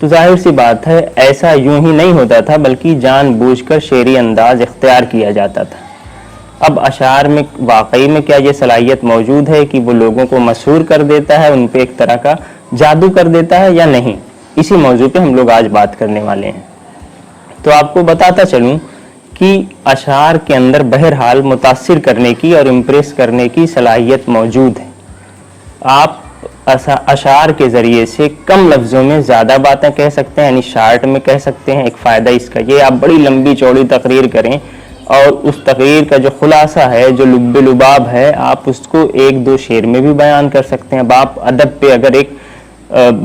تو ظاہر سی بات ہے ایسا یوں ہی نہیں ہوتا تھا، بلکہ جان بوجھ کر شعری انداز اختیار کیا جاتا تھا۔ اب اشعار میں واقعی میں کیا یہ صلاحیت موجود ہے کہ وہ لوگوں کو مسحور کر دیتا ہے، ان پہ ایک طرح کا جادو کر دیتا ہے یا نہیں؟ اسی موضوع پہ ہم لوگ آج بات کرنے والے ہیں۔ تو آپ کو بتاتا چلوں کہ اشعار کے اندر بہرحال متاثر کرنے کی اور امپریس کرنے کی صلاحیت موجود ہے۔ آپ اشعار کے ذریعے سے کم لفظوں میں زیادہ باتیں کہہ سکتے ہیں، یعنی شارٹ میں کہہ سکتے ہیں۔ ایک فائدہ اس کا یہ، آپ بڑی لمبی چوڑی تقریر کریں اور اس تقریر کا جو خلاصہ ہے، جو لب لباب ہے، آپ اس کو ایک دو شعر میں بھی بیان کر سکتے ہیں۔ اب آپ ادب پہ اگر ایک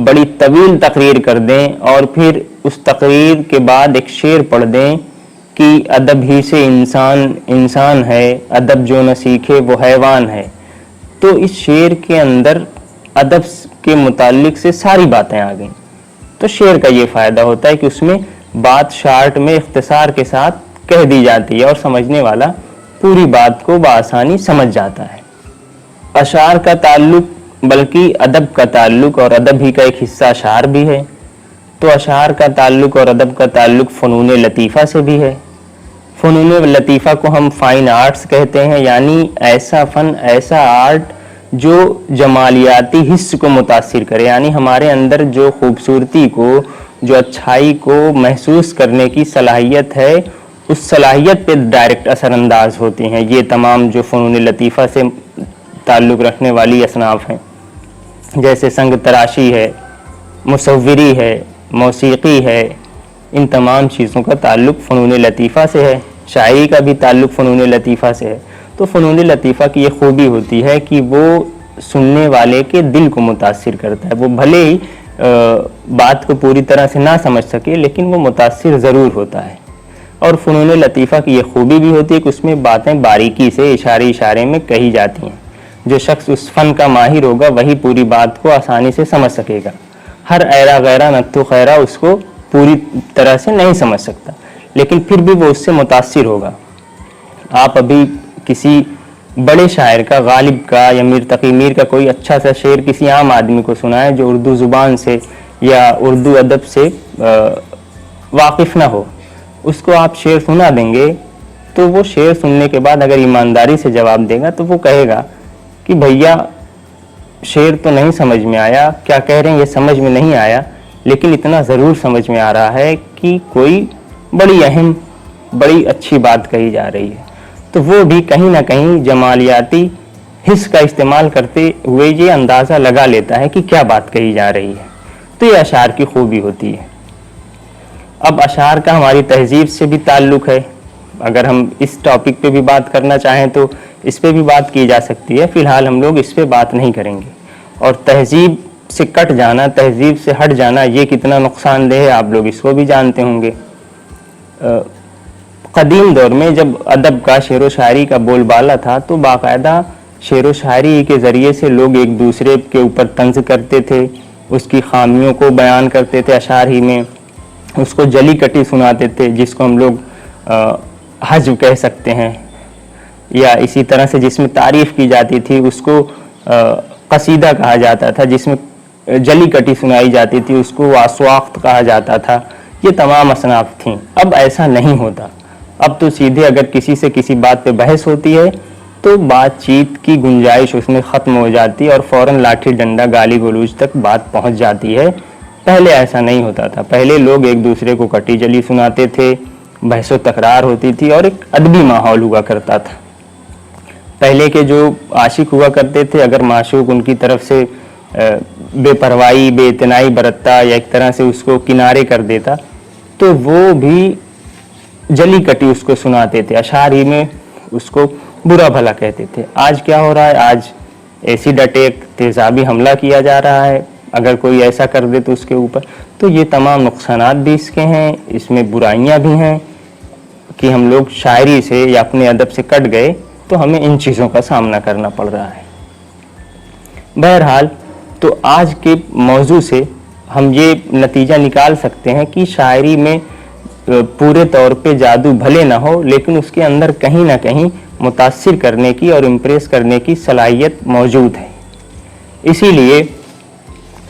بڑی طویل تقریر کر دیں اور پھر اس تقریر کے بعد ایک شعر پڑھ دیں کہ ادب ہی سے انسان ہے، ادب جو نہ سیکھے وہ حیوان ہے، تو اس شعر کے اندر ادب کے متعلق سے ساری باتیں آ گئیں۔ تو شعر کا یہ فائدہ ہوتا ہے کہ اس میں بات شارٹ میں اختصار کے ساتھ کہہ دی جاتی ہے اور سمجھنے والا پوری بات کو بآسانی سمجھ جاتا ہے۔ اشعار کا تعلق بلکہ ادب کا تعلق اور ادب ہی کا ایک حصہ اشعار بھی ہے۔ تو اشعار کا تعلق اور ادب کا تعلق فنون لطیفہ سے بھی ہے۔ فنون لطیفہ کو ہم فائن آرٹس کہتے ہیں، یعنی ایسا فن، ایسا آرٹ جو جمالیاتی حس کو متاثر کرے، یعنی ہمارے اندر جو خوبصورتی کو، جو اچھائی کو محسوس کرنے کی صلاحیت ہے، اس صلاحیت پہ ڈائریکٹ اثر انداز ہوتی ہیں یہ تمام جو فنون لطیفہ سے تعلق رکھنے والی اصناف ہیں، جیسے سنگ تراشی ہے، مصوری ہے، موسیقی ہے۔ ان تمام چیزوں کا تعلق فنون لطیفہ سے ہے۔ شاعری کا بھی تعلق فنون لطیفہ سے ہے۔ تو فنون لطیفہ کی یہ خوبی ہوتی ہے کہ وہ سننے والے کے دل کو متاثر کرتا ہے۔ وہ بھلے ہی بات کو پوری طرح سے نہ سمجھ سکے، لیکن وہ متاثر ضرور ہوتا ہے۔ اور فنون لطیفہ کی یہ خوبی بھی ہوتی ہے کہ اس میں باتیں باریکی سے اشارے میں کہی جاتی ہیں۔ جو شخص اس فن کا ماہر ہوگا وہی پوری بات کو آسانی سے سمجھ سکے گا۔ ہر ایرا غیرہ نتو خیرہ اس کو پوری طرح سے نہیں سمجھ سکتا، لیکن پھر بھی وہ اس سے متاثر ہوگا۔ آپ ابھی کسی بڑے شاعر کا، غالب کا یا میر تقی میر کا کوئی اچھا سا شعر کسی عام آدمی کو سنائیں جو اردو زبان سے یا اردو ادب سے واقف نہ ہو، اس کو آپ شعر سنا دیں گے تو وہ شعر سننے کے بعد اگر ایمانداری سے جواب دے گا تو وہ کہے گا کہ بھیا شعر تو نہیں سمجھ میں آیا، کیا کہہ رہے ہیں یہ سمجھ میں نہیں آیا، لیکن اتنا ضرور سمجھ میں آ رہا ہے کہ کوئی بڑی اہم، بڑی اچھی بات کہی جا رہی ہے۔ تو وہ بھی کہیں نہ کہیں جمالیاتی حس کا استعمال کرتے ہوئے یہ اندازہ لگا لیتا ہے کہ کیا بات کہی جا رہی ہے۔ تو یہ اشعار کی خوبی ہوتی ہے۔ اب اشعار کا ہماری تہذیب سے بھی تعلق ہے۔ اگر ہم اس ٹاپک پہ بھی بات کرنا چاہیں تو اس پہ بھی بات کی جا سکتی ہے، فی الحال ہم لوگ اس پہ بات نہیں کریں گے۔ اور تہذیب سے کٹ جانا، تہذیب سے ہٹ جانا، یہ کتنا نقصان دہ ہے آپ لوگ اس کو بھی جانتے ہوں گے۔ قدیم دور میں جب ادب کا، شعر و شاعری کا بول بالا تھا تو باقاعدہ شعر و شاعری کے ذریعے سے لوگ ایک دوسرے کے اوپر طنز کرتے تھے، اس کی خامیوں کو بیان کرتے تھے اشعار ہی میں، اس کو جلی کٹی سناتے تھے جس کو ہم لوگ حجو کہہ سکتے ہیں، یا اسی طرح سے جس میں تعریف کی جاتی تھی اس کو قصیدہ کہا جاتا تھا، جس میں جلی کٹی سنائی جاتی تھی اس کو واسواخت کہا جاتا تھا۔ یہ تمام اصناف تھیں۔ اب ایسا نہیں ہوتا۔ اب تو سیدھے اگر کسی سے کسی بات پہ بحث ہوتی ہے تو بات چیت کی گنجائش اس میں ختم ہو جاتی ہے اور فوراً لاٹھی ڈنڈا، گالی گلوچ تک بات پہنچ جاتی ہے۔ پہلے ایسا نہیں ہوتا تھا۔ پہلے لوگ ایک دوسرے کو کٹی جلی سناتے تھے، بحث و تکرار ہوتی تھی اور ایک ادبی ماحول ہوا کرتا تھا۔ پہلے کے جو عاشق ہوا کرتے تھے، اگر معشوق ان کی طرف سے بے پرواہی، بے اعتنائی برتتا یا ایک طرح سے اس کو کنارے کر دیتا تو وہ بھی جلی کٹی اس کو سناتے تھے، اشعار ہی میں اس کو برا بھلا کہتے تھے۔ آج کیا ہو رہا ہے؟ آج ایسیڈ اٹیک، تیزابی حملہ کیا جا رہا ہے اگر کوئی ایسا کر دے تو اس کے اوپر۔ تو یہ تمام نقصانات بھی اس کے ہیں، اس میں برائیاں بھی ہیں کہ ہم لوگ شاعری سے یا اپنے ادب سے کٹ گئے تو ہمیں ان چیزوں کا سامنا کرنا پڑ رہا ہے۔ بہرحال تو آج کے موضوع سے ہم یہ نتیجہ نکال سکتے ہیں کہ شاعری میں پورے طور پہ جادو بھلے نہ ہو، لیکن اس کے اندر کہیں نہ کہیں متاثر کرنے کی اور امپریس کرنے کی صلاحیت موجود ہے۔ اسی لیے